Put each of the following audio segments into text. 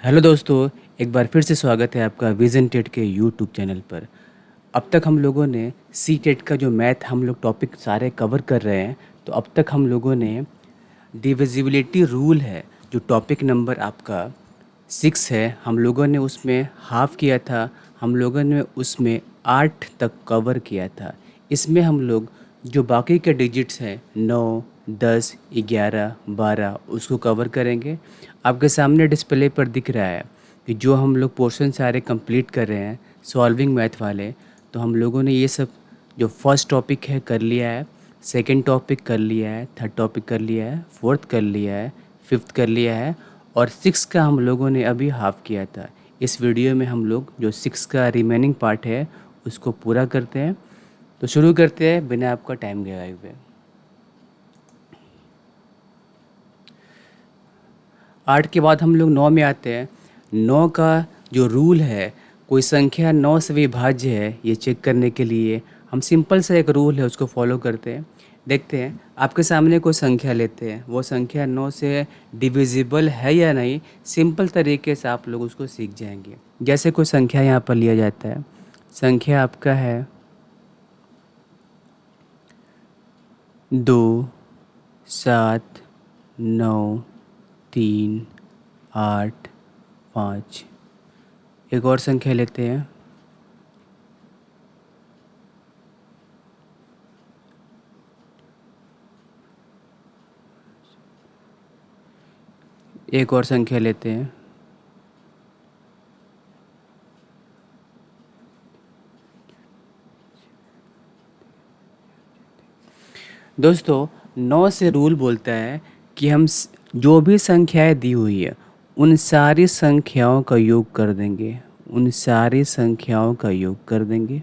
Hello दोस्तों, एक बार फिर से स्वागत है आपका विज़न टेट के यूट्यूब चैनल पर। अब तक हम लोगों ने सी टेट का जो मैथ हम लोग टॉपिक सारे कवर कर रहे हैं। तो अब तक हम लोगों ने डिविजिबिलिटी रूल है, जो टॉपिक नंबर आपका 6 है, हम लोगों ने उसमें हाफ किया था। हम लोगों ने उसमें 8 तक कवर किया था। इसमें हम लोग जो बाकी के डिजिट्स हैं 9, 10, 11, 12 उसको कवर करेंगे। आपके सामने डिस्प्ले पर दिख रहा है कि जो हम लोग पोर्शन सारे कंप्लीट कर रहे हैं सॉल्विंग मैथ वाले। तो हम लोगों ने ये सब जो फर्स्ट टॉपिक है कर लिया है, सेकंड टॉपिक कर लिया है, थर्ड टॉपिक कर लिया है, फोर्थ कर लिया है, फिफ्थ कर लिया है और सिक्स का हम लोगों ने अभी हाफ किया था। इस वीडियो में हम लोग जो सिक्स का रिमेनिंग पार्ट है उसको पूरा करते हैं। तो शुरू करते हैं बिना आपका टाइम गवाए हुए। 8 के बाद हम लोग 9 में आते हैं। 9 का जो रूल है, कोई संख्या 9 से विभाज्य है ये चेक करने के लिए हम सिंपल सा एक रूल है उसको फॉलो करते हैं। देखते हैं आपके सामने कोई संख्या लेते हैं, वो संख्या 9 से डिविजिबल है या नहीं। सिंपल तरीके से आप लोग उसको सीख जाएंगे। जैसे कोई संख्या यहाँ पर लिया जाता है, संख्या आपका है 2, 7, 9, 3, 8, 5। एक और संख्या लेते हैं, एक और संख्या लेते हैं। दोस्तों, 9 से रूल बोलता है कि हम जो भी संख्याएं दी हुई है उन सारी संख्याओं का योग कर देंगे, उन सारी संख्याओं का योग कर देंगे।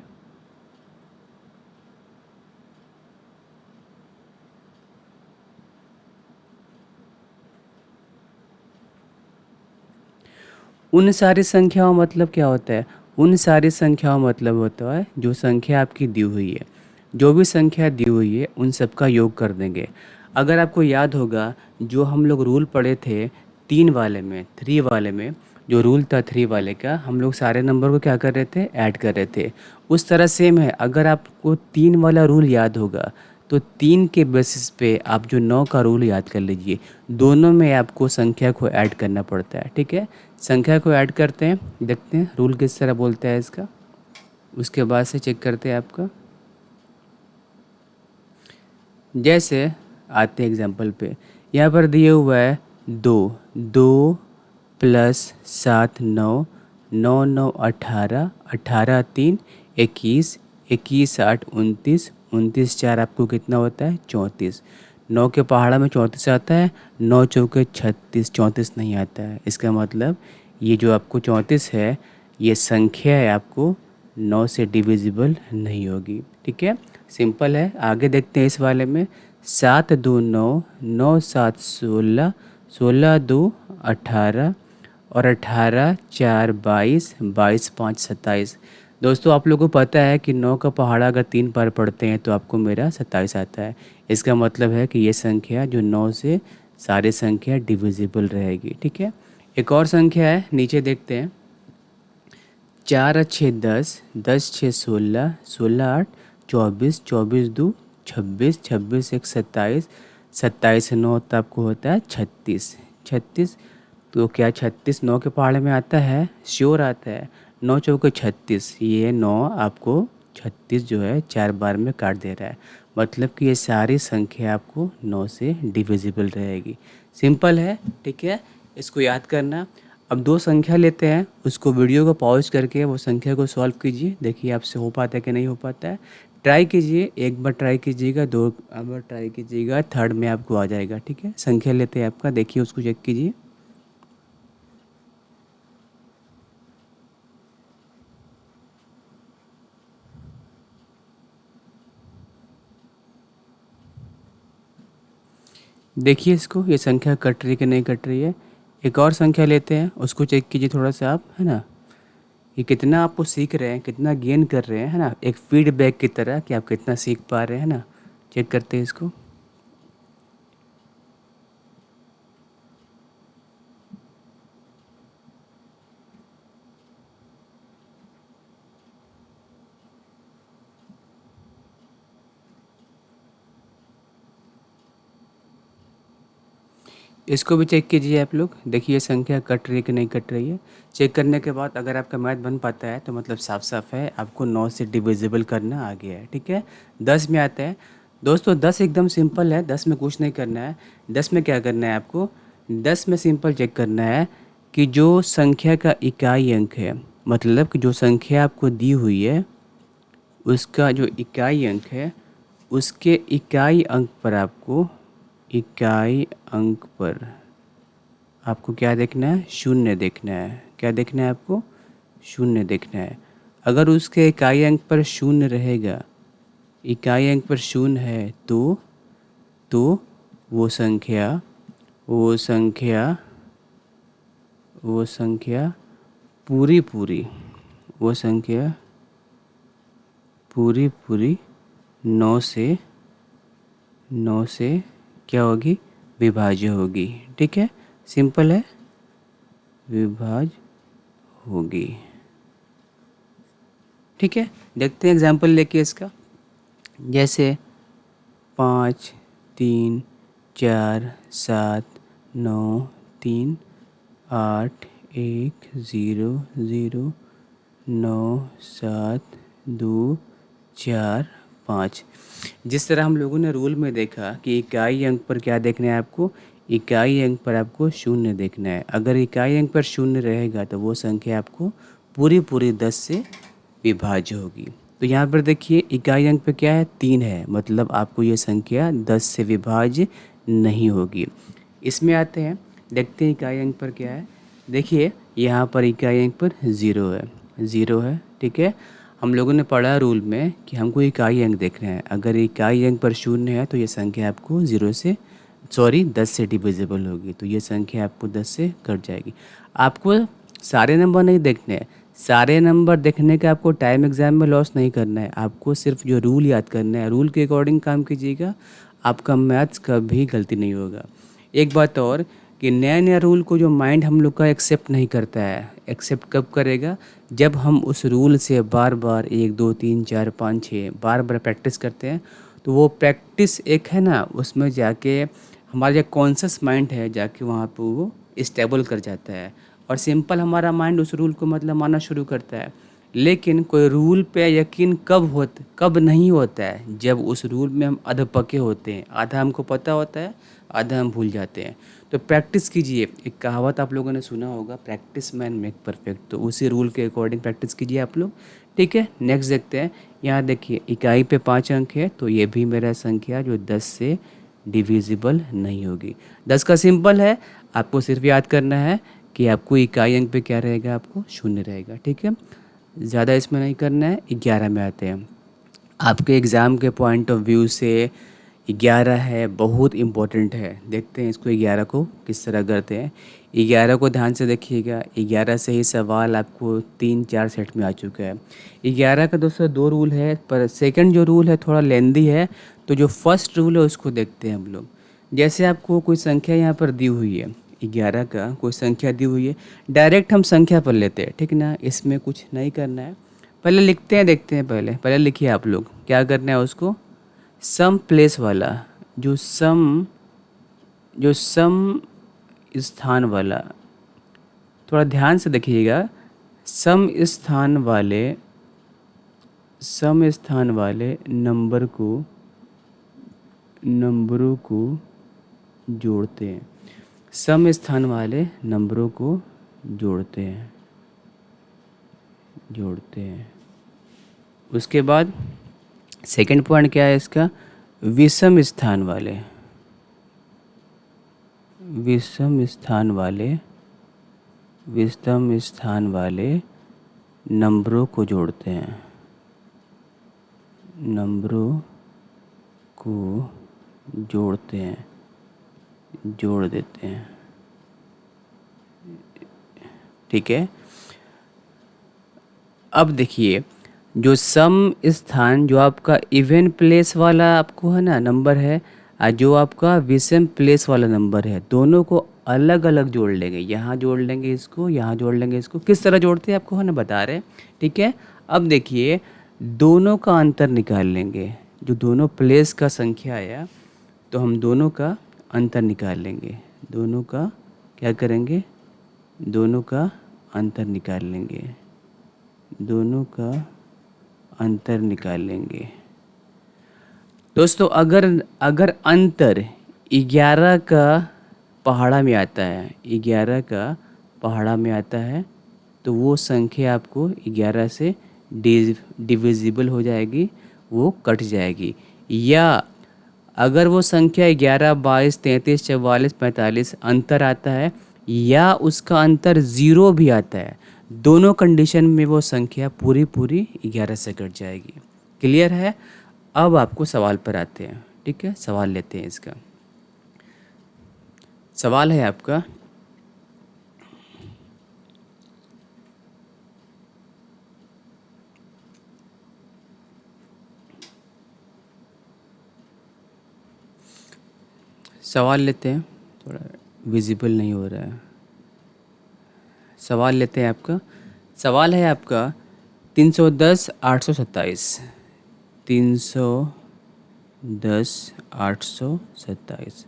उन सारी संख्याओं मतलब क्या होता है? उन सारी संख्याओं मतलब होता है जो संख्या आपकी दी हुई है, जो भी संख्या दी हुई है उन सब का योग कर देंगे। अगर आपको याद होगा जो हम लोग रूल पढ़े थे 3 वाले में, 3 वाले में, जो रूल था 3 वाले का, हम लोग सारे नंबर को क्या कर रहे थे? ऐड कर रहे थे। उस तरह सेम है, अगर आपको 3 वाला रूल याद होगा तो 3 के बेसिस पे आप जो 9 का रूल याद कर लीजिए। दोनों में आपको संख्या को ऐड करना पड़ता है, ठीक है। संख्या को ऐड करते हैं, देखते हैं रूल किस तरह बोलता है इसका। उसके बाद से चेक करते हैं आपका। जैसे आते हैं एग्जांपल पे, यहाँ पर दिया हुआ है 2, 2 प्लस 7 9, 9 9 18, 18 3 21, 21 8 29, 29 4 आपको कितना होता है? 34। 9 के पहाड़ा में 34 आता है, 9 चौके 36, 34 नहीं आता है। इसका मतलब ये जो आपको 34 है ये संख्या है आपको 9 से डिविजिबल नहीं होगी, ठीक है। सिंपल है। आगे देखते हैं इस वाले में, 7 2 9, 9 7 16, 16 2 18 और 18 4 22, 22 5 27। दोस्तों, आप लोगों को पता है कि 9 का पहाड़ा अगर 3 बार पढ़ते हैं तो आपको मेरा 27 आता है। इसका मतलब है कि ये संख्या जो 9 से सारी संख्या डिविजिबल रहेगी, ठीक है। एक और संख्या है, नीचे देखते हैं। 4 अच्छे 10, 10 छः 16, 16 8 24, 24 2 26, 26 1 27, 27 9 तो आपको होता है 36, 36। तो क्या 36 9 के पहाड़े में आता है? श्योर आता है। 9 चौके 36, ये 9 आपको 36 जो है 4 बार में काट दे रहा है। मतलब कि ये सारी संख्या आपको 9 से डिविजिबल रहेगी। सिंपल है, ठीक है। इसको याद करना। अब दो संख्या लेते हैं, उसको वीडियो को पॉज करके वो संख्या को सॉल्व कीजिए। देखिए आपसे हो पाता है कि नहीं हो पाता है। ट्राई कीजिए, एक बार ट्राई कीजिएगा, दो बार ट्राई कीजिएगा, थर्ड में आपको आ जाएगा, ठीक है। संख्या लेते हैं आपका, देखिए उसको चेक कीजिए। देखिए इसको, ये संख्या कट रही है कि नहीं कट रही है। एक और संख्या लेते हैं, उसको चेक कीजिए थोड़ा सा आप, है ना। ये कितना आपको सीख रहे हैं, कितना गेन कर रहे हैं, है ना। एक फीडबैक की तरह कि आप कितना सीख पा रहे हैं ना। चेक करते हैं इसको। इसको भी चेक कीजिए आप लोग, देखिए संख्या कट रही है कि नहीं कट रही है। चेक करने के बाद अगर आपका मैथ बन पाता है तो मतलब साफ साफ है आपको 9 से डिविजिबल करना आ गया है, ठीक है। 10 में आता है दोस्तों, 10 एकदम सिंपल है, 10 में कुछ नहीं करना है। 10 में क्या करना है आपको, 10 में सिंपल चेक करना है कि जो संख्या का इकाई अंक है, मतलब कि जो संख्या आपको दी हुई है उसका जो इकाई अंक है, उसके इकाई अंक पर आपको, इकाई अंक पर आपको क्या देखना है, शून्य देखना है। क्या देखना है आपको, शून्य देखना है। अगर उसके इकाई अंक पर शून्य रहेगा, इकाई अंक पर शून्य है तो वो संख्या वो संख्या वो संख्या पूरी पूरी वो संख्या पूरी पूरी 9 से क्या होगी, विभाज्य होगी, ठीक है। सिंपल है, विभाज्य होगी, ठीक है। देखते हैं एग्जाम्पल लेके इसका। जैसे 5 3 4 7 9 3 8 1 0 0 9 7 2 4 5। जिस तरह हम लोगों ने रूल में देखा कि इकाई अंक पर क्या देखना है आपको, इकाई अंक पर आपको शून्य देखना है। अगर इकाई अंक पर शून्य रहेगा तो वो संख्या आपको पूरी पूरी 10 से विभाज्य होगी। तो यहाँ पर देखिए इकाई अंक पे क्या है, 3 है, मतलब आपको ये संख्या 10 से विभाज्य नहीं होगी। इसमें आते हैं, देखते हैं इकाई अंक पर क्या है। देखिए यहाँ पर इकाई अंक पर 0 है, 0 है, ठीक है। हम लोगों ने पढ़ा रूल में कि हमको इकाई अंक देखना है। अगर इकाई अंक पर शून्य है तो ये संख्या आपको 10 से डिविजिबल होगी, तो ये संख्या आपको 10 से कट जाएगी। आपको सारे नंबर नहीं देखने हैं, सारे नंबर देखने का आपको टाइम एग्जाम में लॉस नहीं करना है। आपको सिर्फ जो रूल याद करना है, रूल के अकॉर्डिंग काम कीजिएगा, आपका मैथ्स कभी गलती नहीं होगा। एक बात और कि नया नया रूल को जो माइंड हम लोग का एक्सेप्ट नहीं करता है, एक्सेप्ट कब करेगा, जब हम उस रूल से बार बार 1 2 3 4 5 6 बार बार प्रैक्टिस करते हैं। तो वो प्रैक्टिस एक है ना, उसमें जाके हमारा जो कॉन्शियस माइंड है जाके वहाँ पे वो स्टेबल कर जाता है और सिंपल हमारा माइंड उस रूल को मतलब मानना शुरू करता है। लेकिन कोई रूल पे यकीन कब नहीं होता है, जब उस रूल में हम अधपके होते हैं। आधा हमको पता होता है, आधा हम भूल जाते हैं। तो प्रैक्टिस कीजिए, एक कहावत आप लोगों ने सुना होगा, प्रैक्टिस मैन मेक परफेक्ट। तो उसी रूल के अकॉर्डिंग प्रैक्टिस कीजिए आप लोग, ठीक है। नेक्स्ट देखते हैं, यहाँ देखिए इकाई पे 5 अंक है, तो ये भी मेरा संख्या जो 10 से डिविजिबल नहीं होगी। 10 का सिंपल है, आपको सिर्फ याद करना है कि आपको इकाई अंक पे क्या रहेगा, आपको शून्य रहेगा, ठीक है। ज़्यादा इसमें नहीं करना है। 11 में आते हैं। आपके एग्ज़ाम के पॉइंट ऑफ व्यू से 11 है, बहुत इम्पोर्टेंट है। देखते हैं इसको 11 को किस तरह करते हैं। 11 को ध्यान से देखिएगा, 11 से ही सवाल आपको 3-4 सेट में आ चुका है। 11 का दोस्तों 2 रूल है, पर सेकंड जो रूल है थोड़ा लेंदी है। तो जो फर्स्ट रूल है उसको देखते हैं हम लोग। जैसे आपको कोई संख्या यहाँ पर दी हुई है, 11 का कोई संख्या दी हुई है, डायरेक्ट हम संख्या पर लेते हैं, ठीक ना। इसमें कुछ नहीं करना है, पहले लिखते हैं, देखते हैं। पहले लिखिए आप लोग, क्या करना है उसको, सम प्लेस वाला, जो सम स्थान वाला, थोड़ा ध्यान से देखिएगा। सम स्थान वाले नंबरों को जोड़ते हैं। सम स्थान वाले नंबरों को जोड़ते हैं। उसके बाद सेकंड पॉइंट क्या है इसका, विषम स्थान वाले नंबरों को जोड़ते हैं, जोड़ देते हैं, ठीक है। अब देखिए जो सम स्थान, जो आपका इवन प्लेस वाला आपको है ना नंबर है, और जो आपका विषम प्लेस वाला नंबर है, दोनों को अलग अलग जोड़ लेंगे। यहाँ जोड़ लेंगे इसको, यहाँ जोड़ लेंगे इसको। किस तरह जोड़ते हैं आपको है ना बता रहे, ठीक है। अब देखिए दोनों का अंतर निकाल लेंगे। जो दोनों प्लेस का संख्या आया तो हम दोनों का अंतर निकाल लेंगे। दोनों का क्या करेंगे, दोनों का अंतर निकाल लेंगे, दोनों का अंतर निकाल लेंगे। दोस्तों अगर अगर अंतर 11 का पहाड़ा में आता है, 11 का पहाड़ा में आता है, तो वो संख्या आपको 11 से डिविजिबल हो जाएगी, वो कट जाएगी। या अगर वो संख्या 11, 22, 33, 44, 45 अंतर आता है या उसका अंतर 0 भी आता है, दोनों कंडीशन में वो संख्या पूरी पूरी 11 से कट जाएगी। क्लियर है? अब आपको सवाल पर आते हैं। ठीक है, सवाल लेते हैं इसका। सवाल है आपका, सवाल लेते हैं, थोड़ा विजिबल नहीं हो रहा है। सवाल लेते हैं आपका। सवाल है आपका 310 827, 310 827।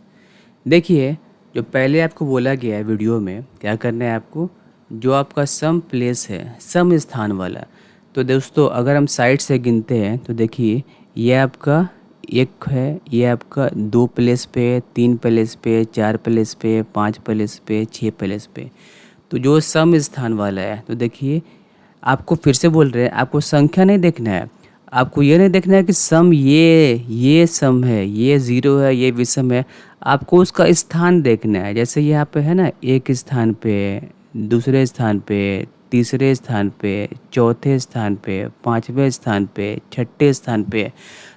देखिए, जो पहले आपको बोला गया है वीडियो में, क्या करना है आपको, जो आपका सम प्लेस है, सम स्थान वाला। तो दोस्तों अगर हम साइड से गिनते हैं तो देखिए, ये आपका एक है, ये आपका 2 प्लेस पे, 3 प्लेस पे, 4 प्लेस पे, 5 प्लेस पे, 6 प्लेस पे। तो जो सम स्थान वाला है, तो देखिए आपको फिर से बोल रहे हैं, आपको संख्या नहीं देखना है, आपको ये नहीं देखना है कि सम ये सम है, ये ज़ीरो है, ये विषम है। आपको उसका स्थान देखना है। जैसे यहाँ पे है ना, एक स्थान पे, दूसरे स्थान पे, तीसरे स्थान पे, चौथे स्थान पे, पांचवें स्थान पे, छठे स्थान पे।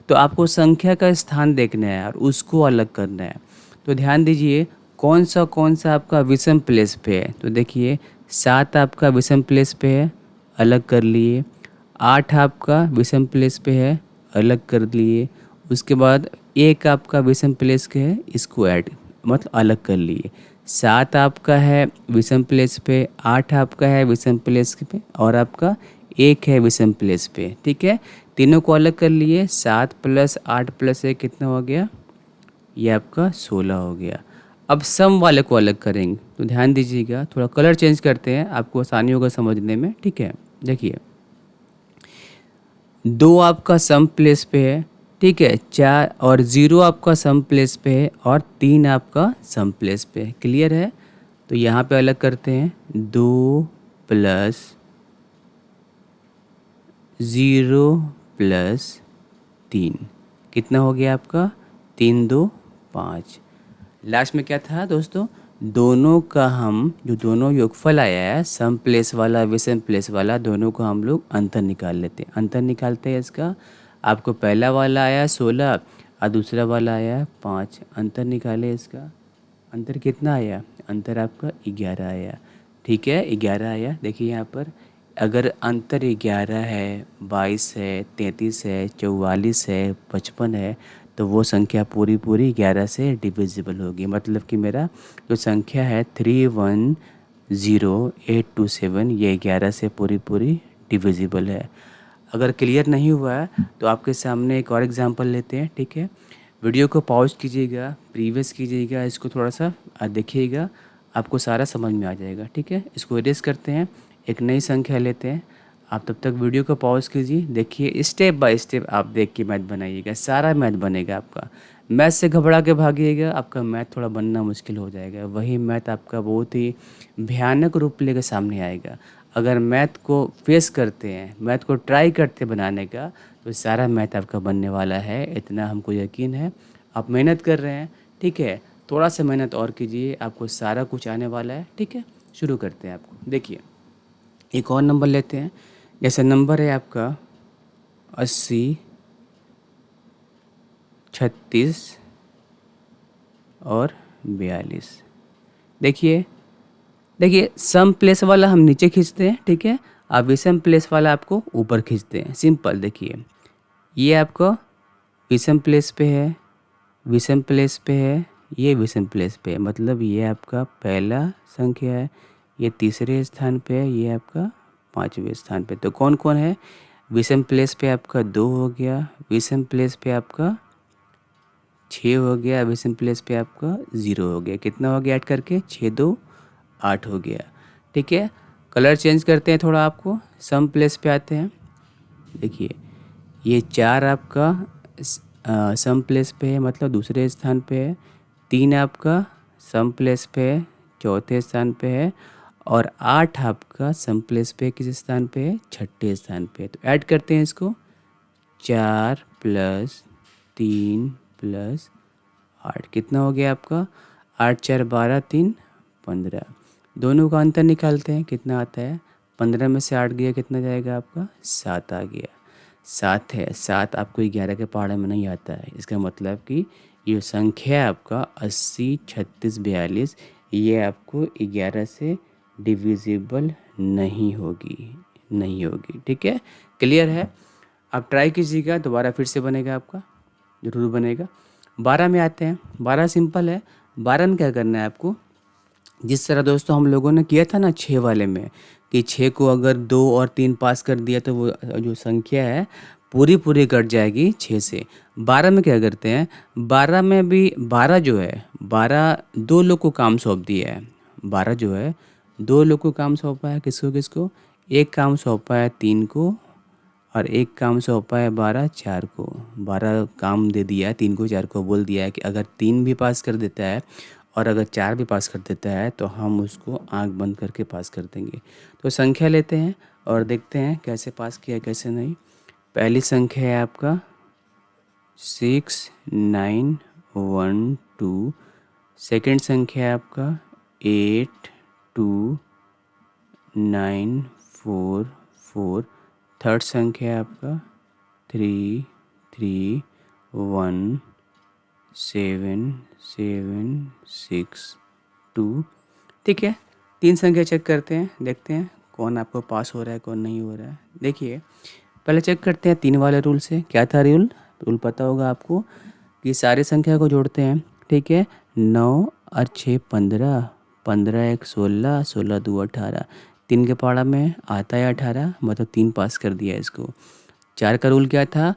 तो आपको संख्या का स्थान देखना है और उसको अलग करना है। तो ध्यान दीजिए, कौन सा आपका विषम प्लेस पे है। तो देखिए 7 आपका विषम प्लेस पे है, अलग कर लिए। 8 आपका विषम प्लेस पे है, अलग कर लिए। उसके बाद 1 आपका विषम प्लेस के है, इसको ऐड मतलब अलग कर लिए। 7 आपका है विषम प्लेस पे, 8 आपका है विषम प्लेस पे, और आपका 1 है विषम प्लेस पे। ठीक है, तीनों को अलग कर लिए। 7 + 8 + 1 कितना हो गया, ये आपका 16 हो गया। अब सम वाले को अलग करेंगे, तो ध्यान दीजिएगा, थोड़ा कलर चेंज करते हैं, आपको आसानी होगा समझने में। ठीक है, देखिए 2 आपका सम प्लेस पे है, ठीक है, 4 और 0 आपका सम प्लेस पे है, और 3 आपका सम प्लेस पे है। क्लियर है? तो यहाँ पे अलग करते हैं, 2 + 0 + 3 कितना हो गया आपका, 3 2 5। लास्ट में क्या था दोस्तों, दोनों का हम जो दोनों योगफल आया है, सम प्लेस वाला विषम प्लेस वाला, दोनों को हम लोग अंतर निकाल लेते हैं। अंतर निकालते हैं इसका, आपको पहला वाला आया 16 और दूसरा वाला आया 5। अंतर निकाले इसका, अंतर कितना आया, अंतर आपका 11 आया। ठीक है, 11 आया। देखिए यहाँ पर अगर अंतर 11 है, 22 है, 33 है, 44 है, 55 है, तो वो संख्या पूरी पूरी 11 से डिविजिबल होगी। मतलब कि मेरा जो संख्या है 310827, ये 11 से पूरी पूरी डिविजिबल है। अगर क्लियर नहीं हुआ है तो आपके सामने एक और एग्जांपल लेते हैं। ठीक है, वीडियो को पॉज कीजिएगा, प्रीवियस कीजिएगा, इसको थोड़ा सा देखिएगा, आपको सारा समझ में आ जाएगा। ठीक है, इसको इरेज करते हैं, एक नई संख्या लेते हैं। आप तब तक वीडियो को पॉज कीजिए, देखिए स्टेप बाय स्टेप आप देख के मैथ बनाइएगा, सारा मैथ बनेगा आपका। मैथ से घबरा के भागिएगा, आपका मैथ थोड़ा बनना मुश्किल हो जाएगा। वही मैथ आपका बहुत ही भयानक रूप लेकर सामने आएगा। अगर मैथ को फेस करते हैं, मैथ को ट्राई करते बनाने का, तो सारा मैथ आपका बनने वाला है, इतना हमको यकीन है। आप मेहनत कर रहे हैं, ठीक है, थोड़ा सा मेहनत और कीजिए, आपको सारा कुछ आने वाला है। ठीक है, शुरू करते हैं। आपको देखिए एक और नंबर लेते हैं। जैसे नंबर है आपका 80 36 और 42। देखिए देखिए सम प्लेस वाला हम नीचे खींचते हैं, ठीक है, और विषम प्लेस वाला आपको ऊपर खींचते हैं। सिंपल, देखिए ये आपका विषम प्लेस पे है, विषम प्लेस पे है, ये विषम प्लेस पे है, मतलब ये आपका पहला संख्या है, ये तीसरे स्थान पे है, ये आपका पाँचवें स्थान पे। तो कौन कौन है, विषम प्लेस पे आपका 2 हो गया, विषम प्लेस पे आपका 6 हो गया, अब इसमें प्लेस पे आपका 0 हो गया। कितना हो गया ऐड करके? 6 2 8 हो गया। ठीक है, कलर चेंज करते हैं थोड़ा, आपको सम प्लेस पे आते हैं। देखिए ये 4 आपका सम प्लेस पे है, मतलब दूसरे स्थान पे है। 3 आपका सम प्लेस पे है, चौथे स्थान पे है। और 8 आपका सम प्लेस पे किस स्थान पे है? छठे स्थान पे है। तो ऐड करते हैं इसको, 4 + 3 + 8 कितना हो गया आपका? 8 4 12 3 15। दोनों का अंतर निकालते हैं, कितना आता है? 15 में से 8 गया, कितना जाएगा आपका? 7 आ गया। 7 है, 7 आपको 11 के पहाड़े में नहीं आता है। इसका मतलब कि ये संख्या है आपका 80 36 42, ये आपको 11 से डिविजिबल नहीं होगी, नहीं होगी। ठीक है, क्लियर है? आप ट्राई कीजिएगा, दोबारा फिर से बनेगा आपका, ज़रूर बनेगा। 12 में आते हैं। 12 सिंपल है। 12 में क्या करना है आपको? जिस तरह दोस्तों हम लोगों ने किया था ना 6 वाले में, कि 6 को अगर 2 और 3 पास कर दिया तो वो जो संख्या है पूरी पूरी कट जाएगी 6 से। 12 में क्या करते हैं? 12 में भी 12 जो है, 12 2 लोग को काम सौंप दिया है। 12 जो है 2 लोग को काम सौंपा है, किसको किसको? एक काम सौंपा है 3 को, और एक काम सौंपा है 12 4 को। 12 काम दे दिया है 3 को, 4 को बोल दिया है कि अगर 3 भी पास कर देता है और अगर 4 भी पास कर देता है तो हम उसको आंख बंद करके पास कर देंगे। तो संख्या लेते हैं और देखते हैं कैसे पास किया कैसे नहीं। पहली संख्या है आपका 6 9 1 2। सेकेंड संख्या है आपका 8 2 9 4 4। थर्ड संख्या है आपका 3 3 1 7 7 6 2। ठीक है, 3 संख्या चेक करते हैं, देखते हैं कौन आपको पास हो रहा है कौन नहीं हो रहा है। देखिए पहले चेक करते हैं 3 वाले रूल से। क्या था रूल? रूल पता होगा आपको कि सारी संख्या को जोड़ते हैं। ठीक है, 9 और 6 15, 15 1 16, 16 2 18। 3 के पहाड़ा में आता है 18, मतलब 3 पास कर दिया इसको। 4 का रूल क्या था?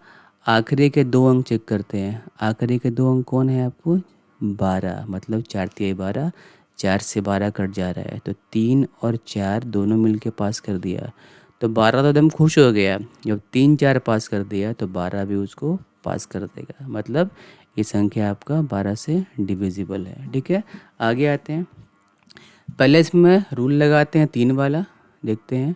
आखिरी के 2 अंक चेक करते हैं। आखिरी के 2 अंक कौन है आपको? 12, मतलब 4 तिहाई 12, 4 से 12 कट जा रहा है तो 3 और 4 दोनों मिलके पास कर दिया। तो 12 तो एकदम खुश हो गया, जब 3 4 पास कर दिया तो 12 भी उसको पास कर देगा, मतलब ये संख्या आपका 12 से डिविजिबल है। ठीक है, आगे आते हैं। पहले इसमें रूल लगाते हैं 3 वाला, देखते हैं।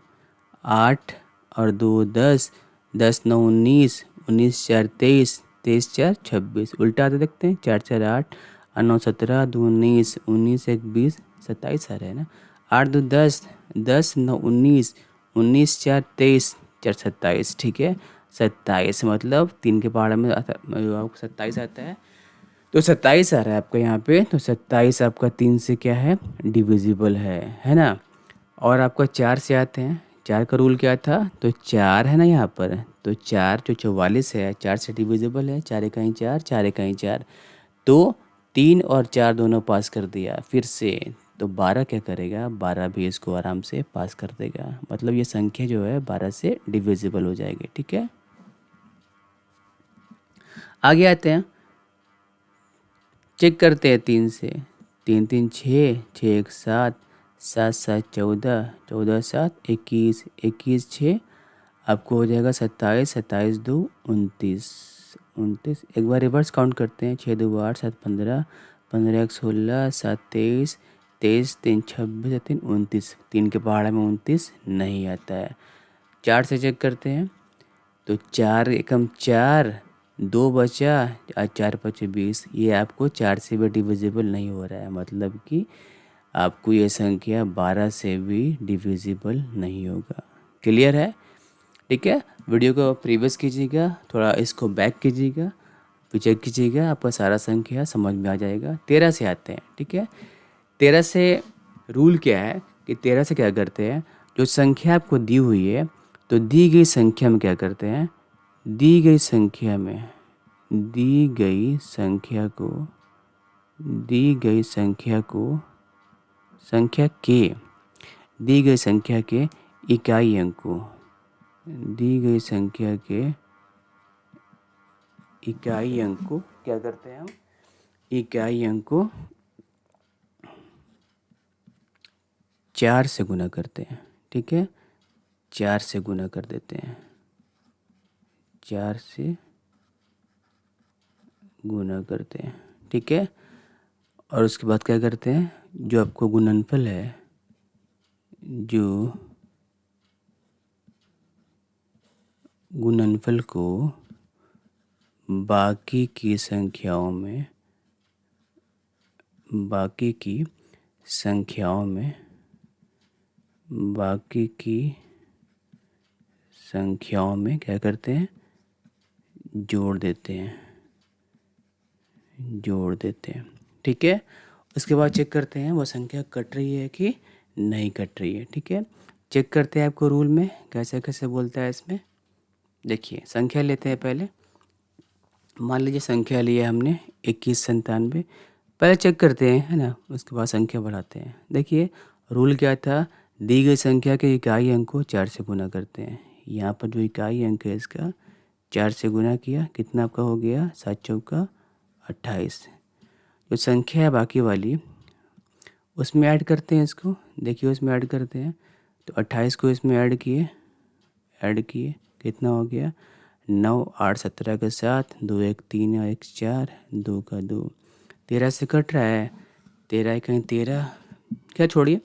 8 और 2 10, 10 9 19, 19 4 23, 23 4 26। उल्टा आते देखते हैं, 4 4 8 और 9 17, 2 19, 19 1 20, 27 आ रहा है ना। 8 2 10, 10 9 19, 19 4 23, 4 27। ठीक है, 27 मतलब 3 के पहाड़ में आपको 27 आता है, तो 27 आ रहा है आपका यहाँ पे। तो 27 आपका 3 से क्या है? डिविजिबल है ना। और आपका 4 से आते हैं। 4 का रूल क्या था? तो 4 है ना यहाँ पर, तो 4 जो 44 है 4 से डिविजिबल है। 4 इकाई 4, 4 इकाई 4, तो 3 और 4 दोनों पास कर दिया फिर से। तो 12 क्या करेगा? 12 भी इसको आराम से पास कर देगा, मतलब ये संख्या जो है 12 से डिविजिबल हो जाएगी। ठीक है, आगे आते हैं, चेक करते हैं 3 से। 3 3 6, 6 1 7, 7 7 14, 14 7 21, 21 6 आपको हो जाएगा 27, 27 2 29, 29। एक बार रिवर्स काउंट करते हैं, 6 2 8 7 15, 15 1 16, 7 23, 23 3 26, 3 29। 3 के पहाड़ में 29 नहीं आता है। 4 से चेक करते हैं, तो 4 एकम 4, 2 बचा और 4 पचे 20। ये आपको 4 से भी डिविजिबल नहीं हो रहा है, मतलब कि आपको ये संख्या 12 से भी डिविजिबल नहीं होगा। क्लियर है? ठीक है, वीडियो को प्रीवियस कीजिएगा, थोड़ा इसको बैक कीजिएगा, फिर चेक कीजिएगा, आपका सारा संख्या समझ में आ जाएगा। 13 से आते हैं। ठीक है, 13 से रूल क्या है कि 13 से क्या करते हैं? जो संख्या आपको दी हुई है, तो दी गई संख्या में क्या करते हैं? दी गई संख्या में, दी गई संख्या को, दी गई संख्या को, संख्या के, दी गई संख्या के इकाई अंक को, दी गई संख्या के इकाई अंक को क्या करते हैं हम? इकाई अंक को 4 से गुना करते हैं। ठीक है, 4 से गुना कर देते हैं, 4 से गुना करते हैं। ठीक है, और उसके बाद क्या करते हैं, जो आपको गुणनफल है, जो गुणनफल को बाकी की संख्याओं में बाकी की संख्याओं में क्या करते हैं, जोड़ देते हैं। ठीक है, उसके बाद चेक करते हैं वो संख्या कट रही है कि नहीं कट रही है। ठीक है, चेक करते हैं आपको रूल में कैसे कैसे बोलता है इसमें। देखिए, संख्या लेते हैं पहले। मान लीजिए संख्या लिया हमने 2197, पहले चेक करते हैं, है ना, उसके बाद संख्या बढ़ाते हैं। देखिए रूल क्या था, दी गई संख्या के इकाई अंक को 4 से गुना करते हैं। यहाँ पर जो इकाई अंक है इसका 4 से गुना किया, कितना आपका हो गया, 7 चौका 28। जो संख्या है बाकी वाली उसमें ऐड करते हैं इसको। देखिए उसमें ऐड करते हैं तो 28 को इसमें ऐड किए, कितना हो गया, 9 8 17 के साथ 2 1 3 और 1 4, 2 का 2, 13 से कट रहा है, 13 कहीं 13, क्या छोड़िए,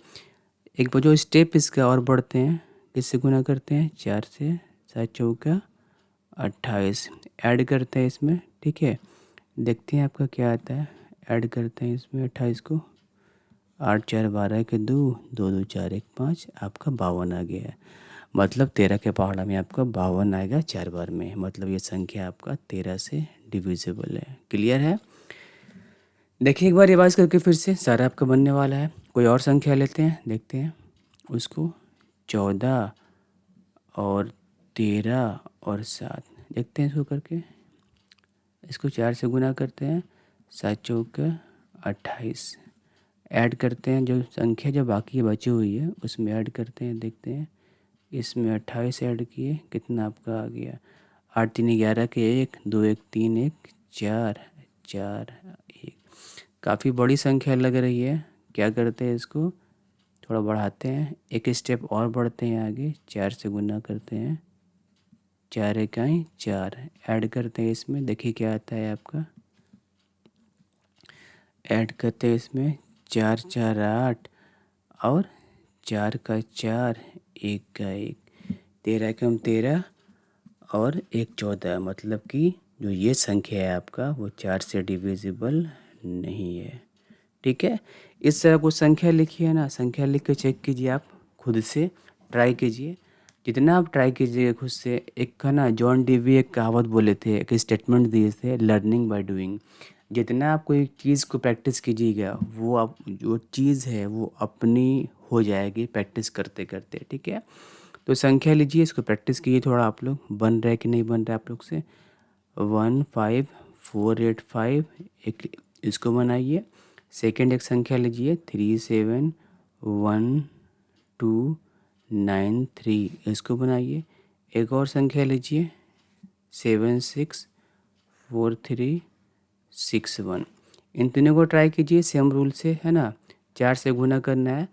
एक बार जो स्टेप इसका और बढ़ते हैं, किससे गुना करते हैं, 4 से, 7 चौका 28 ऐड करते हैं इसमें। ठीक है, देखते हैं आपका क्या आता है, ऐड करते हैं इसमें 28 को, 8 4 12 के 2, 2 2 4 1 5, आपका 52 आ गया है। मतलब 13 के पहाड़ा में आपका 52 आएगा 4 बार में, मतलब ये संख्या आपका 13 से डिविजिबल है। क्लियर है। देखिए एक बार रिवाइज करके फिर से सारा आपका बनने वाला है। कोई और संख्या लेते हैं, देखते हैं उसको, 14 और 13 और 7, देखते हैं इसको करके। इसको 4 से गुना करते हैं, 7 चौका 28 ऐड करते हैं, जो संख्या जो बाकी बची हुई है उसमें ऐड करते हैं। देखते हैं इसमें 28 ऐड किए, कितना आपका आ गया, 8 3 11 के 1, 2 1 3 1 4 4 1, काफ़ी बड़ी संख्या लग रही है। क्या करते हैं, इसको थोड़ा बढ़ाते हैं, एक स्टेप और बढ़ते हैं आगे, 4 से गुना करते हैं, 4 इकाई 4 ऐड करते हैं इसमें। देखिए क्या आता है आपका, ऐड करते हैं इसमें 4 4 8 और 4 का 4, 1 का 1, 13 कम 13 और 1 14, मतलब कि जो ये संख्या है आपका वो 4 से डिविजिबल नहीं है। ठीक है, इस तरह कुछ संख्या लिखी है ना, संख्या लिख के चेक कीजिए, आप खुद से ट्राई कीजिए। जितना आप ट्राई कीजिएगा खुद से, एक का ना जॉन डीवी एक कहावत बोले थे, एक स्टेटमेंट दिए थे, लर्निंग बाय डूइंग। जितना आप कोई चीज़ को प्रैक्टिस कीजिएगा वो आप जो चीज़ है वो अपनी हो जाएगी प्रैक्टिस करते करते। ठीक है, तो संख्या लीजिए, इसको प्रैक्टिस कीजिए थोड़ा आप लोग, बन रहा है कि नहीं बन रहा है आप लोग से। 1 5 4 8 5, एक इसको बनाइए। सेकंड एक संख्या लीजिए, 3 7 1 2 9 3, इसको बनाइए। एक और संख्या लीजिए, 7 6 4 3 6 1, इन तीनों को ट्राई कीजिए सेम रूल से, है ना, 4 से गुना करना है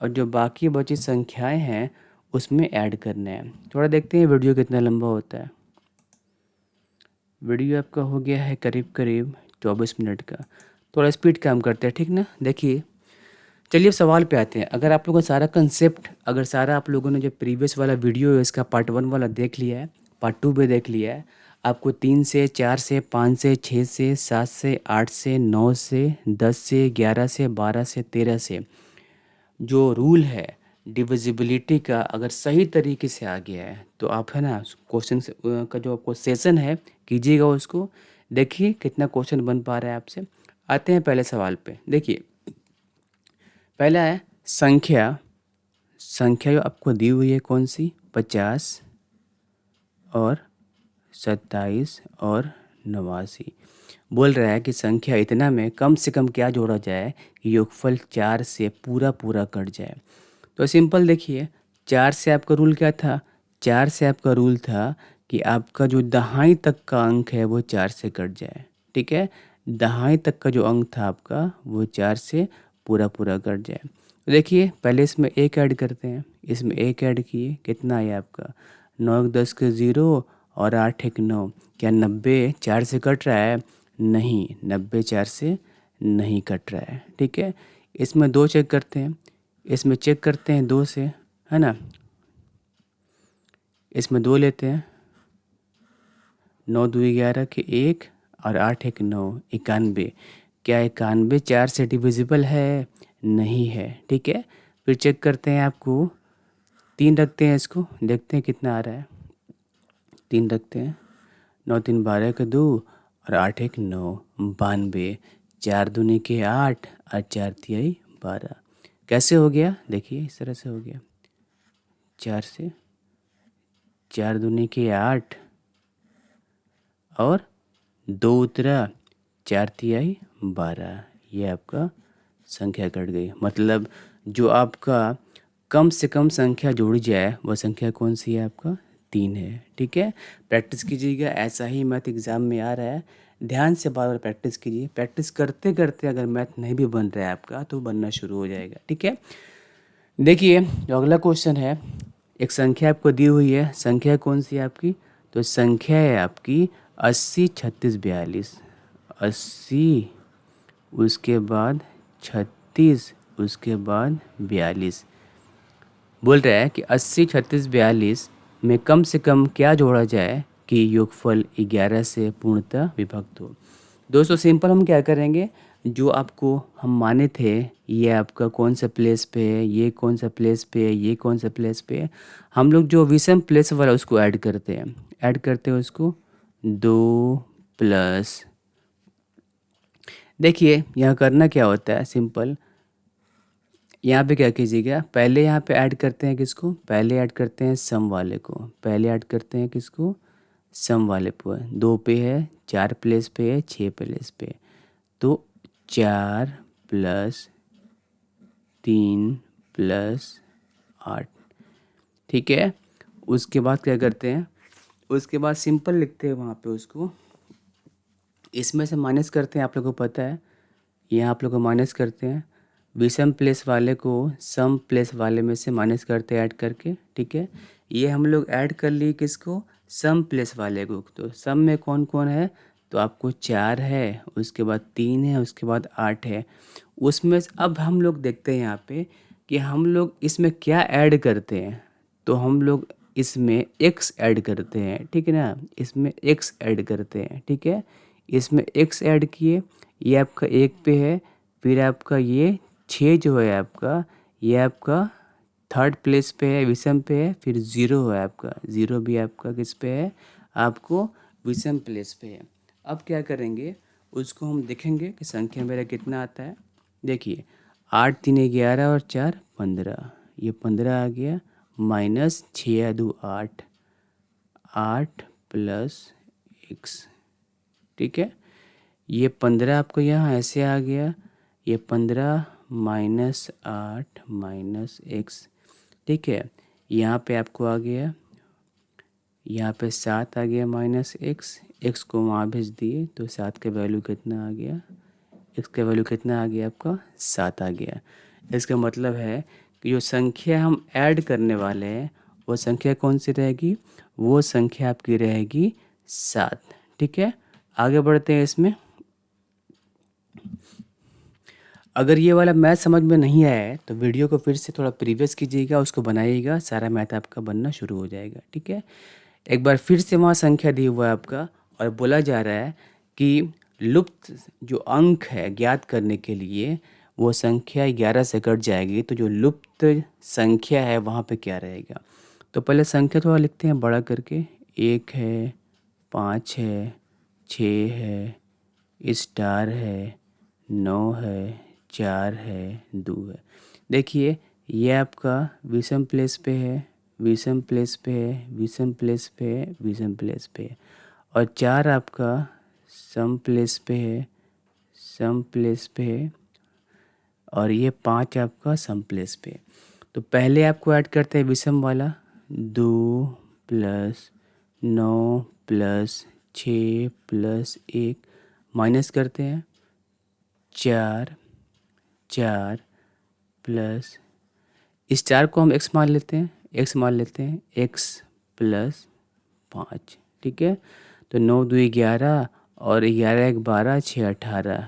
और जो बाकी बची संख्याएं हैं उसमें ऐड करना है। थोड़ा देखते हैं वीडियो कितना लंबा होता है। वीडियो आपका हो गया है करीब करीब 24 मिनट का, थोड़ा स्पीड काम करते हैं, ठीक ना। देखिए चलिए अब सवाल पे आते हैं। अगर आप लोगों का सारा कंसेप्ट, अगर सारा आप लोगों ने जो प्रीवियस वाला वीडियो है इसका पार्ट 1 वाला देख लिया है, पार्ट 2 भी देख लिया है, आपको 3 से 4 से 5 से 6 से 7 से 8 से 9 से 10 से 11 से 12 से 13 से जो रूल है डिविजिबिलिटी का अगर सही तरीके से आ गया है तो आप, है ना, क्वेश्चन का जो आपको सेशन है कीजिएगा उसको, देखिए कितना क्वेश्चन बन पा रहा है आपसे। आते हैं पहले सवाल पे। देखिए पहला है संख्या, संख्या जो आपको दी हुई है कौन सी, 50 और 27 और 89। बोल रहा है कि संख्या इतना में कम से कम क्या जोड़ा जाए कि योगफल 4 से पूरा पूरा कट जाए। तो सिंपल देखिए, 4 से आपका रूल क्या था, 4 से आपका रूल था कि आपका जो दहाई तक का अंक है वो 4 से कट जाए। ठीक है, दहाई तक का जो अंक था आपका वो 4 से पूरा पूरा कट जाए। तो देखिए पहले इसमें एक ऐड करते हैं, इसमें एक ऐड किए कितना आया आपका 9 एक 10 के 0 और 8 एक 9। क्या 90 4 से कट रहा है? नहीं, 90 4 से नहीं कट रहा है। ठीक है, इसमें 2 चेक करते हैं, इसमें चेक करते हैं 2 से, है ना। इसमें 2 लेते हैं, 9 दूनी 11 के 1 और 8 एक 9, 91। क्या 91 4 से डिविजिबल है? नहीं है। ठीक है, फिर चेक करते हैं आपको 3 रखते हैं, इसको देखते हैं कितना आ रहा है। 3 रखते हैं, 9 3 12 के 2 और 8 एक 9, 92। 4 दूनी के 8 और 4 तिहाई 12। कैसे हो गया? देखिए इस तरह से हो गया, 4 से 4 दूनी के 8 और 2 उतरा 4 तिहाई 12। ये आपका संख्या कट गई। मतलब जो आपका कम से कम संख्या जोड़ी जाए वह संख्या कौन सी है? आपका 3 है। ठीक है, प्रैक्टिस कीजिएगा, ऐसा ही मैथ एग्ज़ाम में आ रहा है। ध्यान से बार बार प्रैक्टिस कीजिए, प्रैक्टिस करते करते अगर मैथ नहीं भी बन रहा है आपका तो बनना शुरू हो जाएगा। ठीक है, देखिए जो अगला क्वेश्चन है, एक संख्या आपको दी हुई है, संख्या कौन सी है आपकी? तो संख्या है आपकी 80 36 42। 80 उसके बाद 36 उसके बाद 42। बोल रहा है कि 80 36 42 में कम से कम क्या जोड़ा जाए कि योगफल 11 से पूर्णतः विभक्त हो। दोस्तों सिंपल हम क्या करेंगे, जो आपको हम माने थे ये आपका कौन सा प्लेस पे है, ये कौन सा प्लेस पे है, ये कौन सा प्लेस पे है, हम लोग जो विषम प्लेस वाला उसको ऐड करते हैं, उसको 2 प्लस। देखिए यहाँ करना क्या होता है, सिंपल यहाँ पे क्या कीजिएगा, पहले यहाँ पे ऐड करते हैं किसको? पहले ऐड करते हैं सम वाले को, पहले ऐड करते हैं किसको? सम वाले पर। 2 पे है, 4 प्लेस पे है, 6 प्लेस पे, तो 4 प्लस 3 प्लस 8। ठीक है, उसके बाद क्या करते हैं, उसके बाद सिंपल लिखते हैं वहाँ पे उसको, इसमें से माइनस करते हैं, आप लोगों को पता है यहाँ आप लोग को माइनस करते हैं, विषम प्लेस वाले को सम प्लेस वाले में से माइनस करते हैं ऐड करके। ठीक है, ये हम लोग ऐड कर लिए किसको? सम प्लेस वाले को। तो सम में कौन कौन है? तो आपको 4 है, उसके बाद 3 है, उसके बाद 8 है। उसमें से अब हम लोग देखते हैं यहाँ पे कि हम लोग इसमें क्या ऐड करते हैं। तो हम लोग इसमें x ऐड करते हैं, ठीक है ना, इसमें x ऐड करते हैं। ठीक है, इसमें x ऐड किए, ये आपका 1 पे है, फिर आपका ये 6 जो है आपका, ये आपका थर्ड प्लेस पे है, विषम पे है, फिर 0 है आपका, 0 भी आपका किस पे है? आपको विषम प्लेस पे है। अब क्या करेंगे, उसको हम देखेंगे कि संख्या मेरा कितना आता है। देखिए 8 3 11 और 4 15, ये 15 आ गया, माइनस 6 2 8, 8 प्लस x। ठीक है, ये 15 आपको यहाँ ऐसे आ गया, ये 15 माइनस 8 माइनस x। ठीक है, यहाँ पे आपको आ गया, यहाँ पे 7 आ गया माइनस x को वहाँ भेज दिए तो 7 का वैल्यू कितना आ गया? x का वैल्यू कितना आ गया आपका? 7 आ गया। इसका मतलब है कि जो संख्या हम ऐड करने वाले हैं वो संख्या कौन सी रहेगी? वो संख्या आपकी रहेगी 7। ठीक है, आगे बढ़ते हैं इसमें। अगर ये वाला मैथ समझ में नहीं आया है तो वीडियो को फिर से थोड़ा प्रीवियस कीजिएगा, उसको बनाइएगा, सारा मैथ आपका बनना शुरू हो जाएगा। ठीक है, एक बार फिर से वहाँ संख्या दी हुआ है आपका और बोला जा रहा है कि लुप्त जो अंक है ज्ञात करने के लिए वो संख्या 11 से कट जाएगी, तो जो लुप्त संख्या है वहाँ पे क्या रहेगा। तो पहले संख्या थोड़ा लिखते हैं बड़ा करके, 1 है, 5 है, 6 है, स्टार है, 9 है, 4 है, 2 है। देखिए ये आपका विषम प्लेस पे है, विषम प्लेस पे है, विषम प्लेस पे है, विषम प्लेस पे है, और 4 आपका सम प्लेस पे है, सम प्लेस पे है, और ये 5 आपका सम प्लेस पे है। तो पहले आपको ऐड करते हैं विषम वाला, 2 प्लस 9 प्लस 6 प्लस 1 माइनस करते हैं 4 4 प्लस इस 4 को हम x मान लेते हैं, x प्लस 5, ठीक है। तो 9 दूनी 11 और 11 1 12 6 18,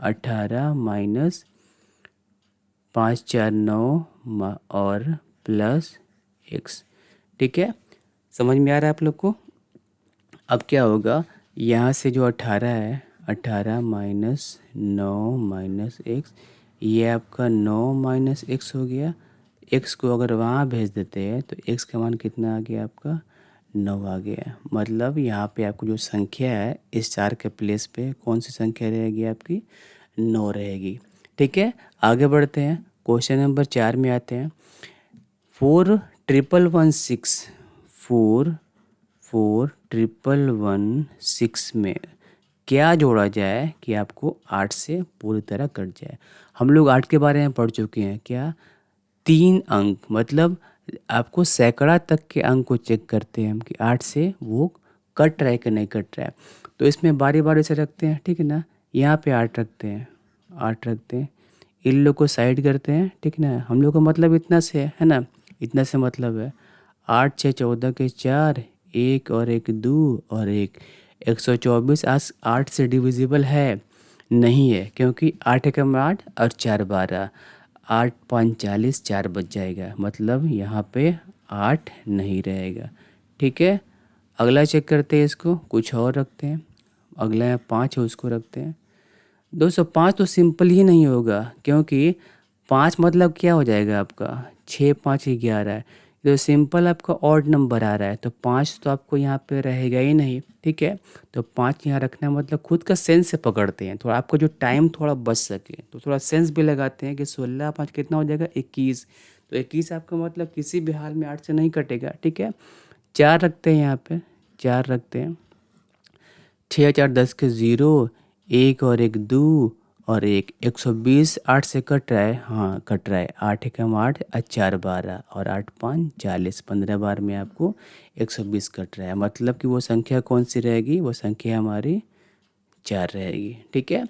18 माइनस 5 4 9 और प्लस x, ठीक है। समझ में आ रहा है आप लोग को? अब क्या होगा, यहाँ से जो 18 है, 18 माइनस 9 माइनस एक्स, ये आपका 9 माइनस एक्स हो गया। एक्स को अगर वहाँ भेज देते हैं तो एक्स का मान कितना आ गया आपका, 9 आ गया। मतलब यहाँ पे आपको जो संख्या है इस 4 के प्लेस पे कौन सी संख्या रहेगी आपकी, 9 रहेगी, ठीक है। आगे बढ़ते हैं, क्वेश्चन नंबर 4 में आते हैं। 4 में क्या जोड़ा जाए कि आपको 8 से पूरी तरह कट जाए। हम लोग 8 के बारे में पढ़ चुके हैं, क्या 3 अंक, मतलब आपको सैकड़ा तक के अंक को चेक करते हैं हम कि 8 से वो कट रहा है कि नहीं कट रहा है। तो इसमें बारी बारी से रखते हैं, ठीक है ना। यहाँ पे 8 रखते हैं, 8 रखते हैं, इन लोग को साइड करते हैं, ठीक ना। हम लोग का मतलब इतना से है ना, इतना से मतलब है 8 6 14 के 4, 1 और 1 2 और 1, 124। आज 8 से डिविजिबल है नहीं है, क्योंकि 8 एकम 8 और 4 12, 8 5 40, 4 बच जाएगा, मतलब यहाँ पे 8 नहीं रहेगा, ठीक है। अगला चेक करते हैं, इसको कुछ और रखते हैं। अगला है 5 है, उसको रखते हैं। 205 तो सिंपल ही नहीं होगा, क्योंकि 5 मतलब क्या हो जाएगा आपका, 6 5 11 है। तो सिंपल आपका ऑड नंबर आ रहा है, तो 5 तो आपको यहाँ पे रहेगा ही नहीं, ठीक है। तो 5 यहाँ रखना मतलब खुद का सेंस से पकड़ते हैं, थोड़ा आपको जो टाइम थोड़ा बच सके तो थोड़ा सेंस भी लगाते हैं कि 16 5 कितना हो जाएगा, 21। तो 21 आपका मतलब किसी भी हाल में 8 से नहीं कटेगा, ठीक है। 4 रखते हैं, यहाँ पे 4 रखते हैं। 6 4 10 के 0, 1 और 1 2 और 1, 120 8 से कट रहा है, हाँ कट रहा है। 8 एकम 8 और 4 12 और 8 5 40, 15 बार में आपको 120 कट रहा है, मतलब कि वो संख्या कौन सी रहेगी, वो संख्या हमारी 4 रहेगी, ठीक है।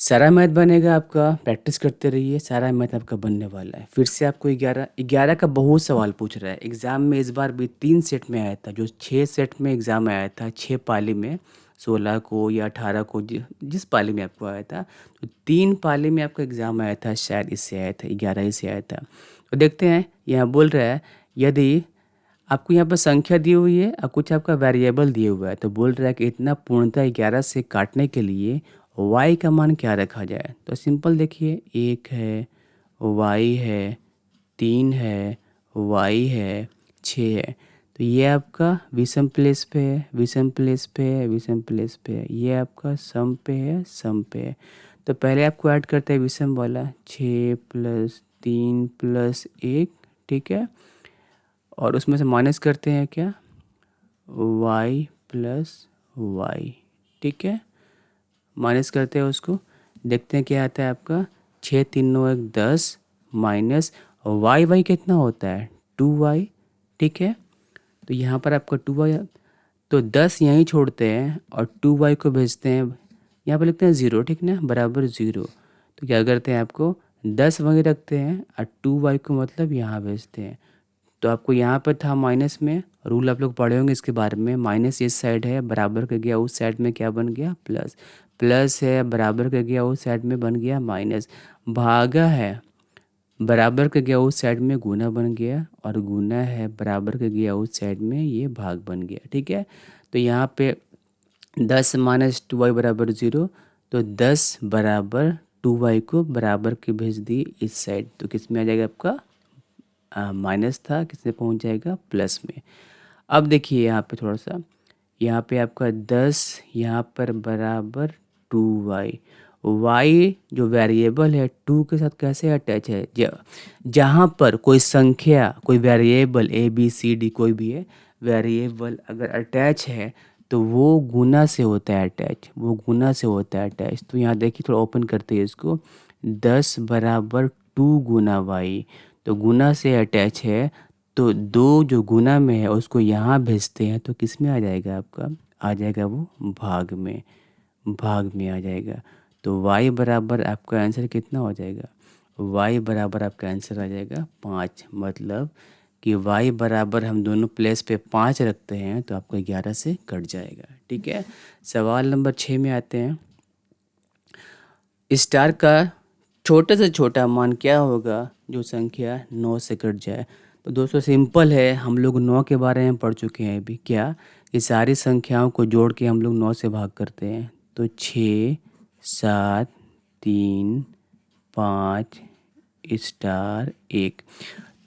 सारा मैथ बनेगा आपका, प्रैक्टिस करते रहिए, सारा मैथ आपका बनने वाला है। फिर से आपको 11 का बहुत सवाल पूछ रहा है एग्ज़ाम में। इस बार भी 3 सेट में आया था, जो 6 सेट में एग्ज़ाम आया था, 6 पाली में, 16 को या 18 को, जिस पाली में आपको आया था, तो 3 पाली में आपका एग्ज़ाम आया था, शायद इससे आया था, 11 से आया था। तो देखते हैं, यहाँ बोल रहा है यदि आपको यहाँ पर संख्या दी हुई है और कुछ आपका वेरिएबल दिए हुआ है, तो बोल रहा है कि इतना पूर्णतः 11 से काटने के लिए y का मान क्या रखा जाए। तो सिंपल देखिए, 1 है, y है, 3 है, y है, 6 है। तो ये आपका विषम प्लेस पे है, विषम प्लेस पे है, विषम प्लेस पे है। ये आपका सम पे है, सम पे है। तो पहले आपको ऐड करते हैं विषम वाला, 6 प्लस 3 प्लस 1, ठीक है। और उसमें से माइनस करते हैं क्या, y प्लस y, ठीक है। माइनस करते हैं उसको, देखते हैं क्या आता है आपका, 6 3 9 1 10 माइनस y कितना होता है, 2y, ठीक है। तो यहाँ पर आपका 2y, तो 10 यहीं छोड़ते हैं और 2y को भेजते हैं, यहाँ पर लिखते हैं 0, ठीक ना, बराबर 0। तो क्या करते हैं, आपको 10 वहीं रखते हैं और 2y को मतलब यहाँ भेजते हैं। तो आपको यहाँ पर था माइनस में, रूल आप लोग पढ़े होंगे इसके बारे में, माइनस इस साइड है, बराबर कर गया उस साइड में, क्या बन गया, प्लस। प्लस है, बराबर कर गया उस साइड में, बन गया माइनस। भागा है, बराबर कर गया उस साइड में, गुना बन गया। और गुना है, बराबर कर गया उस साइड में, ये भाग बन गया, ठीक है। तो यहाँ पे 10 माइनस 2y बराबर 0, तो 10 बराबर 2y को बराबर के भेज दी इस साइड, तो किस में आ जाएगा आपका, माइनस था, किसमें पहुंच जाएगा, प्लस में। अब देखिए यहाँ पे थोड़ा सा, यहाँ पे आपका 10 यहाँ पर बराबर 2y, y जो वेरिएबल है 2 के साथ कैसे अटैच है, जहाँ पर कोई संख्या, कोई variable a b c d कोई भी है वेरिएबल अगर अटैच है तो वो गुना से होता है अटैच, वो गुना से होता है अटैच। तो यहाँ देखिए, थोड़ा ओपन करते हैं इसको, 10 बराबर 2 गुना y, तो गुना से अटैच है, तो 2 जो गुना में है उसको यहाँ भेजते हैं, तो किस में आ जाएगा आपका, आ जाएगा वो भाग में, भाग में आ जाएगा। तो y बराबर आपका आंसर कितना हो जाएगा? y बराबर आपका आंसर आ जाएगा 5। मतलब कि y बराबर हम दोनों प्लेस पे 5 रखते हैं तो आपका 11 से कट जाएगा। ठीक है, सवाल नंबर 6 में आते हैं। स्टार का छोटे से छोटा मान क्या होगा जो संख्या 9 से कट जाए? तो दोस्तों सिंपल है, हम लोग 9 के बारे में पढ़ चुके हैं अभी। क्या? ये सारी संख्याओं को जोड़ के हम लोग 9 से भाग करते हैं। तो 6 7 3 5 स्टार 1।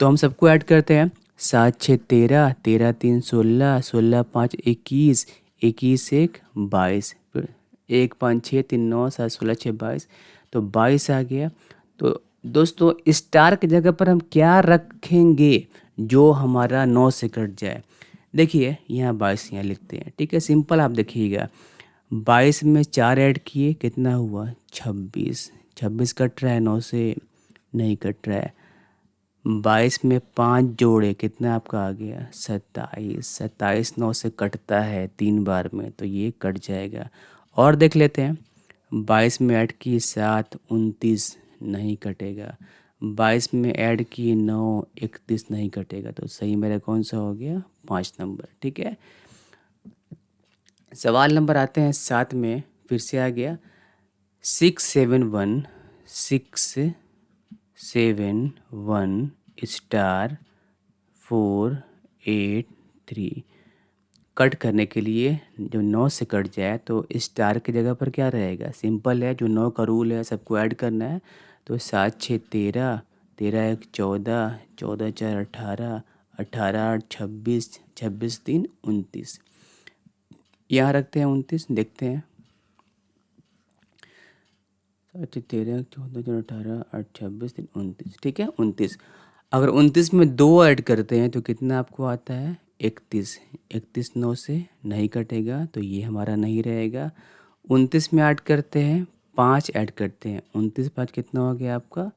तो हम सबको ऐड करते हैं। 7 6 13, 13 3 16, 16 5 21, 21 1 22, 1 5 6 3 9 7 16 6 22, तो 22 आ गया। तो दोस्तों स्टार की जगह पर हम क्या रखेंगे जो हमारा 9 से कट जाए? देखिए यहाँ 22 यहाँ लिखते हैं। ठीक है, सिंपल आप देखिएगा, 22 में 4 ऐड किए कितना हुआ? 26। 26 कट रहा है 9 से? नहीं कट रहा है। 22 में 5 जोड़े कितना आपका आ गया? 27। 27 9 से कटता है 3 बार में, तो ये कट जाएगा। और देख लेते हैं, 22 में ऐड की 7, 29 नहीं कटेगा। 22 में ऐड की 9, 31 नहीं कटेगा। तो सही मेरा कौन सा हो गया? 5 नंबर। ठीक है, सवाल नंबर आते हैं 7 में। फिर से आ गया 671 671 स्टार 483। कट करने के लिए जो 9 से कट जाए तो स्टार की जगह पर क्या रहेगा? सिंपल है, जो 9 का रूल है सबको ऐड करना है। तो 7 6 13, 13 1 14, 14 4 18, 18 8 26, 26 3 29। यहाँ रखते हैं 29, देखते हैं। 7 13 14 4 18 8 26 3 29। ठीक है, 29। अगर 29 में 2 ऐड करते हैं तो कितना आपको आता है? 31। 31 9 से नहीं कटेगा, तो ये हमारा नहीं रहेगा। 29 में ऐड करते हैं, 5 ऐड करते हैं। 29 5 कितना हो गया आपका?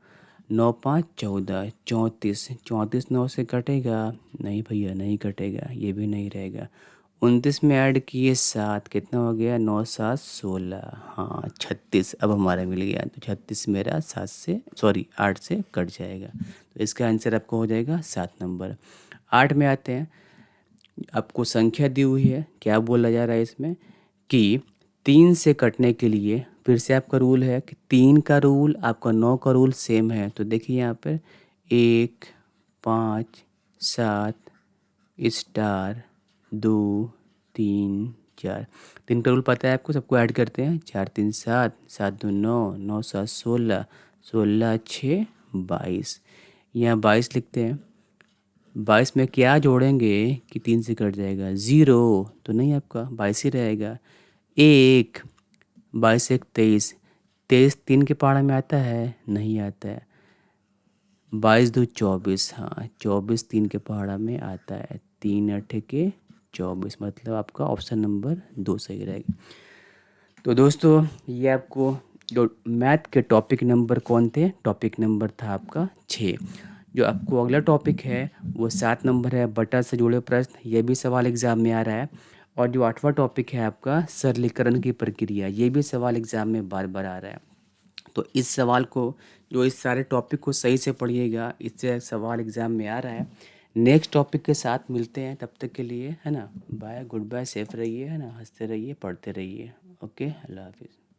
9 5 14, 34। 34 9 से कटेगा? नहीं भैया, नहीं कटेगा, ये भी नहीं रहेगा। 29 में ऐड किए 7, कितना हो गया? 9 7 16, हाँ 36। अब हमारा मिल गया, तो 36 मेरा 7 से 8 से कट जाएगा। तो इसका आंसर आपको हो जाएगा 7 नंबर। 8 में आते हैं। आपको संख्या दी हुई है, क्या बोला जा रहा है इसमें कि 3 से कटने के लिए फिर से आपका रूल है कि 3 का रूल आपका 9 का रूल सेम है। तो देखिए यहाँ पर 1 5 7 स्टार 2 3 4। 3 का रूल पता है आपको, सबको ऐड करते हैं। 4 3 7, 7 2 9, 9 7 16, 16 6 22। यहाँ 22 लिखते हैं। 22 में क्या जोड़ेंगे कि 3 से कट जाएगा? 0 तो नहीं, आपका 22 ही रहेगा। 1, 22 1 23। 23 3 के पहाड़ा में आता है? नहीं आता है। 22 2 24, हाँ 24 3 के पहाड़ा में आता है। 3 8 के 24, मतलब आपका ऑप्शन नंबर 2 सही रहेगा। तो दोस्तों ये आपको जो मैथ के टॉपिक नंबर कौन थे? टॉपिक नंबर था आपका 6। जो आपको अगला टॉपिक है वो 7 नंबर है, बटा से जुड़े प्रश्न। ये भी सवाल एग्ज़ाम में आ रहा है। और जो 8वां टॉपिक है आपका सरलीकरण की प्रक्रिया, ये भी सवाल एग्ज़ाम में बार बार आ रहा है। तो इस सवाल को, जो इस सारे टॉपिक को सही से पढ़िएगा, इससे सवाल एग्ज़ाम में आ रहा है। नेक्स्ट टॉपिक के साथ मिलते हैं, तब तक के लिए है ना, बाय, गुड बाय, सेफ रहिए, है ना, हंसते रहिए, पढ़ते रहिए। ओके, अल्लाह हाफिज़।